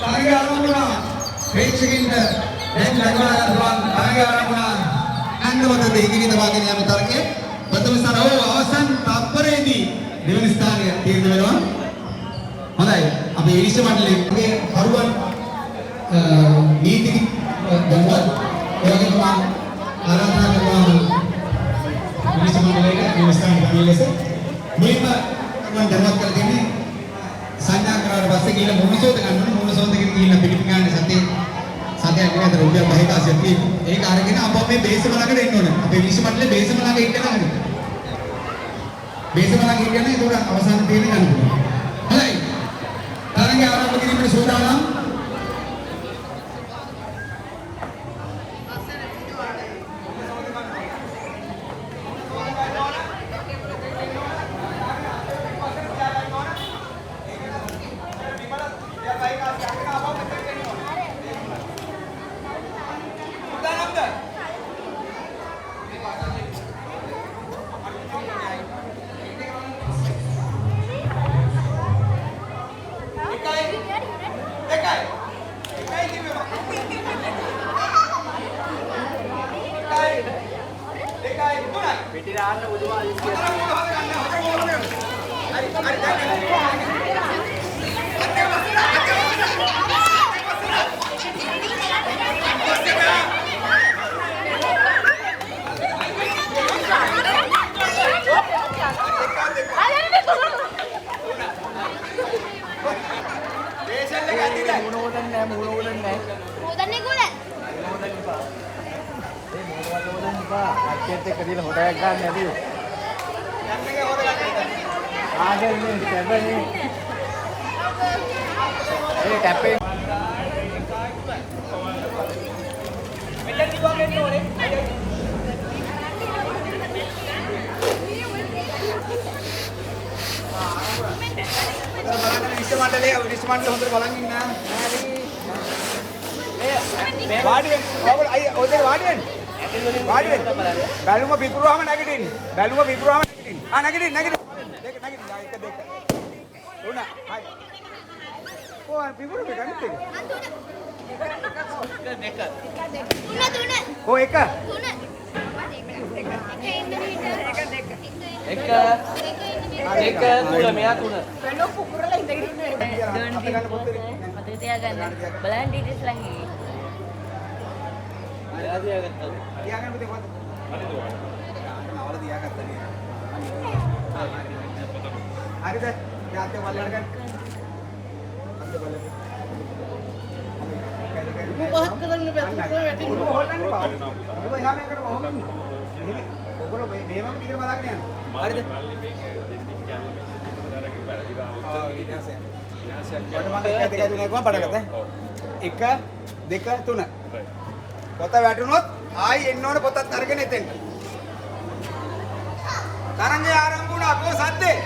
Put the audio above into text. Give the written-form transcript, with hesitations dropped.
තරගය ආරම්භ වුණා. ප්‍රේක්ෂකින්ට දැන් ලැබුණා පුළුවන් තරගය ආරම්භ වුණා. අන්නවතේ ඉදිරියට වාගෙන යන තරගය ප්‍රථම ස්ථානය අවසන් තත්පරයේදී දෙවන ස්ථානය තීරණය වෙනවා. හොඳයි. අපි විශ්ව මණ්ඩලයේ කරුවන් නීති දඬුවම් ඔයගෙන් මම ආරාධනා කරනවා විශ්ව මණ්ඩලයේ විවස්ථාන කමිටුව ලෙස මුලින්ම මම දැනුවත් කර දෙන්නේ සංඥා කරාට පස්සේ ගිහින් මොනසෝද ගන්න මොනසෝද ගිහින් පිටිපිටානේ සතයක් විතර රුපියල් 5ක ආසියක් තියෙනවා. ඒක අරගෙන අප මේ බේසම ළඟට එන්න ඕනේ. අපේ විශ්ව මණ්ඩලයේ බේසම ළඟ ඉන්න ළඟට. බේසම ළඟ ඉන්නේ ඒක අවසාන තීරණය ගන්න පුළුවන්. හොඳයි. තරගය ආරම්භ කිරීමට සූදානම්. විශ්ව මණ්ඩලයේ හොඳට බලන් ඉන්න. හරි. වාඩි වෙන්න. ඔය දෙක වාඩි වෙන්න. වාඩි වෙන්න. බැලුම පිපුරුවාම නැගිටින්න. බැලුම පිපුරුවාම නැගිටින්න. නැගිටින්න. දෙක නැගිටින්න. එක දෙක. තුන. හයි. කොහොම පිපුරුවේ ගන්නත් එක. දෙක. තුන. ඔය එක. තුන. එක තුන මෙයා තුන. වෙනෝ පුපුරලා ඉඳගෙන ඉන්නේ. මතක තියාගන්න. බලන්න ඩීටේල්ස් ළඟ. ආ තියාගත්තා. තියාගන්න පුතේ කොහොමද? අවල තියාගත්තා නේ. හරිද? යාත්තේ බලන්න ගන්න. අන්ත බලන්න. මොකක්ද කරන්නේ පැත්තට වැටෙන්නේ. හොල්ලන්න බෑ. ඔබ එහා මේකට කොහොමද? ඔගොල්ලෝ මේවම පිටර බලාගෙන යන්න. හරිද? එක දෙක තුන පොත වැටුනොත් ආයි එන්න ඕන පොතත් අරගෙන එතෙන් තරංගය ආරම්භ වුණා. කොහොමද සද්දේ?